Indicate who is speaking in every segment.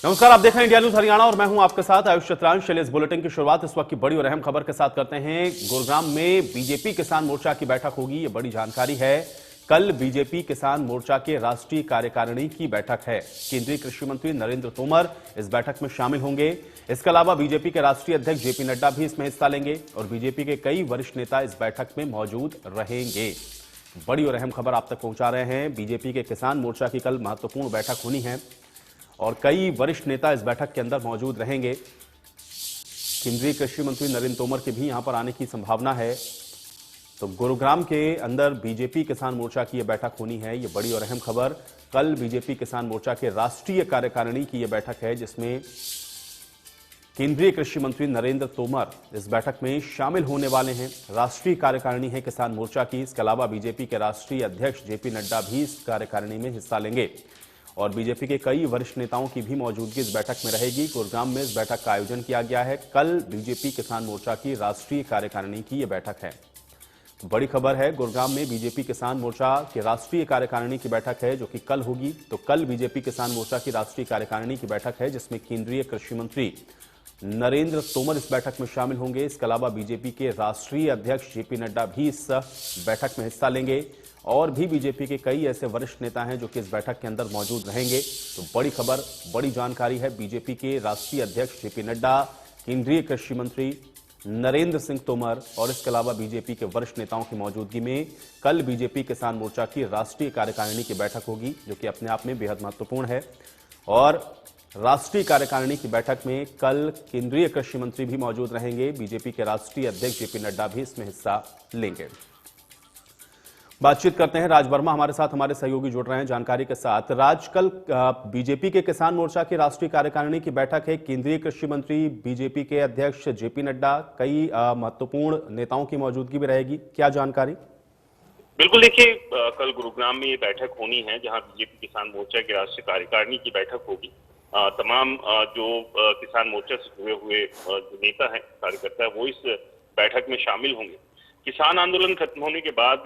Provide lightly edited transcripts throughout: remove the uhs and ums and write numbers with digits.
Speaker 1: नमस्कार, आप देख रहे हैं इंडिया न्यूज हरियाणा और मैं हूं आपके साथ आयुष चतरान। चलिए इस बुलेटिन की शुरुआत इस वक्त की बड़ी और अहम खबर के साथ करते हैं। गुरुग्राम में बीजेपी किसान मोर्चा की बैठक होगी, ये बड़ी जानकारी है। कल बीजेपी किसान मोर्चा के राष्ट्रीय कार्यकारिणी की बैठक है। केंद्रीय कृषि मंत्री नरेंद्र तोमर इस बैठक में शामिल होंगे। इसके अलावा बीजेपी के राष्ट्रीय अध्यक्ष जेपी नड्डा भी इसमें हिस्सा लेंगे और बीजेपी के कई वरिष्ठ नेता इस बैठक में मौजूद रहेंगे। बड़ी और अहम खबर आप तक पहुंचा रहे हैं। बीजेपी के किसान मोर्चा की कल महत्वपूर्ण बैठक होनी है और कई वरिष्ठ नेता इस बैठक के अंदर मौजूद रहेंगे। केंद्रीय कृषि मंत्री नरेंद्र तोमर के भी यहां पर आने की संभावना है। तो गुरुग्राम के अंदर बीजेपी किसान मोर्चा की यह बैठक होनी है, ये बड़ी और अहम खबर। कल बीजेपी किसान मोर्चा के राष्ट्रीय कार्यकारिणी की यह बैठक है, जिसमें केंद्रीय कृषि मंत्री नरेंद्र तोमर इस बैठक में शामिल होने वाले हैं। राष्ट्रीय कार्यकारिणी है किसान मोर्चा की। इसके अलावा बीजेपी के राष्ट्रीय अध्यक्ष जेपी नड्डा भी इस कार्यकारिणी में हिस्सा लेंगे और बीजेपी के कई वरिष्ठ नेताओं की भी मौजूदगी इस बैठक में रहेगी। गुरुग्राम में इस बैठक का आयोजन किया गया है। कल बीजेपी किसान मोर्चा की राष्ट्रीय कार्यकारिणी की यह बैठक है। तो बड़ी खबर है, गुरुग्राम में बीजेपी किसान मोर्चा की राष्ट्रीय कार्यकारिणी की बैठक है जो कि कल होगी। तो कल बीजेपी किसान मोर्चा की राष्ट्रीय कार्यकारिणी की बैठक है, जिसमें केंद्रीय कृषि मंत्री नरेंद्र तोमर इस बैठक में शामिल होंगे। इसके अलावा बीजेपी के राष्ट्रीय अध्यक्ष जेपी नड्डा भी इस बैठक में हिस्सा लेंगे और भी बीजेपी के कई ऐसे वरिष्ठ नेता हैं जो कि इस बैठक के अंदर मौजूद रहेंगे। तो बड़ी खबर, बड़ी जानकारी है। बीजेपी के राष्ट्रीय अध्यक्ष जेपी नड्डा, केंद्रीय कृषि मंत्री नरेंद्र सिंह तोमर और इसके अलावा बीजेपी के वरिष्ठ नेताओं की मौजूदगी में कल बीजेपी किसान मोर्चा की राष्ट्रीय कार्यकारिणी की बैठक होगी, जो कि अपने आप में बेहद महत्वपूर्ण है। और राष्ट्रीय कार्यकारिणी की बैठक में कल केंद्रीय कृषि मंत्री भी मौजूद रहेंगे। बीजेपी के राष्ट्रीय अध्यक्ष जेपी नड्डा भी इसमें हिस्सा लेंगे। बातचीत करते हैं, राज वर्मा हमारे साथ, हमारे सहयोगी जुड़ रहे हैं जानकारी के साथ। राज, कल बीजेपी के किसान मोर्चा की राष्ट्रीय कार्यकारिणी की बैठक है। केंद्रीय कृषि मंत्री, बीजेपी के अध्यक्ष जेपी नड्डा, कई महत्वपूर्ण नेताओं की मौजूदगी भी रहेगी, क्या जानकारी?
Speaker 2: बिल्कुल, देखिए कल गुरुग्राम में ये बैठक होनी है जहां बीजेपी किसान मोर्चा की राष्ट्रीय कार्यकारिणी की बैठक होगी। तमाम जो किसान मोर्चा से जुड़े हुए जो नेता हैं, कार्यकर्ता है, वो इस बैठक में शामिल होंगे। किसान आंदोलन खत्म होने के बाद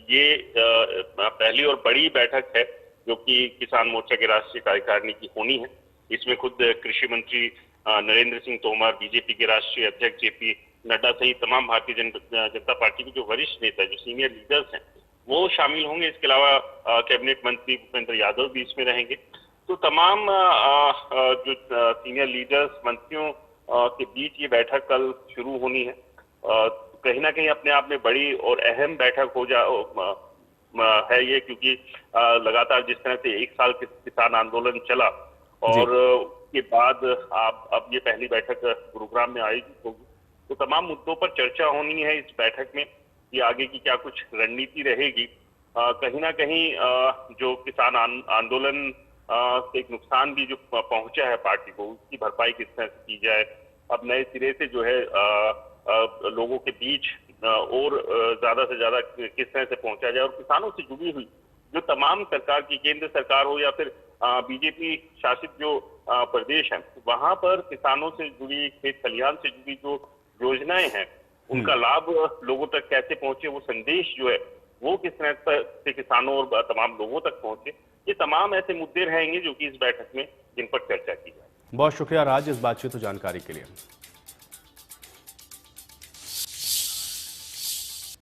Speaker 2: ये पहली और बड़ी बैठक है जो कि किसान मोर्चा के राष्ट्रीय कार्यकारिणी की होनी है। इसमें खुद कृषि मंत्री नरेंद्र सिंह तोमर, बीजेपी के राष्ट्रीय अध्यक्ष जेपी नड्डा सहित तमाम भारतीय जनता पार्टी के जो वरिष्ठ नेता, जो सीनियर लीडर्स हैं, वो शामिल होंगे। इसके अलावा कैबिनेट मंत्री भूपेंद्र यादव भी इसमें रहेंगे। तो तमाम जो सीनियर लीडर्स, मंत्रियों के बीच ये बैठक कल शुरू होनी है। कहीं ना कहीं अपने आप में बड़ी और अहम बैठक है ये, क्योंकि लगातार जिस तरह से एक साल किसान आंदोलन चला और के बाद अब ये पहली बैठक गुरुग्राम में आयोजित होगी। तो तमाम मुद्दों पर चर्चा होनी है इस बैठक में कि आगे की क्या कुछ रणनीति रहेगी। कहीं ना कहीं जो किसान आंदोलन से एक नुकसान भी जो पहुंचा है पार्टी को, उसकी भरपाई किस तरह से की जाए। अब नए सिरे से जो है लोगों के बीच और ज्यादा से ज्यादा किस तरह से पहुंचा जाए और किसानों से जुड़ी हुई जो तमाम सरकार की, केंद्र सरकार हो या फिर बीजेपी शासित जो प्रदेश हैं, वहां पर किसानों से जुड़ी, खेत खलिहान से जुड़ी जो योजनाएं हैं, उनका लाभ लोगों तक कैसे पहुंचे, वो संदेश जो है वो किस तरह से किसानों और तमाम लोगों तक पहुंचे। ये तमाम ऐसे मुद्दे रहेंगे जो कि इस बैठक में जिन पर चर्चा की जाए।
Speaker 1: बहुत शुक्रिया राज इस बातचीत और जानकारी के लिए।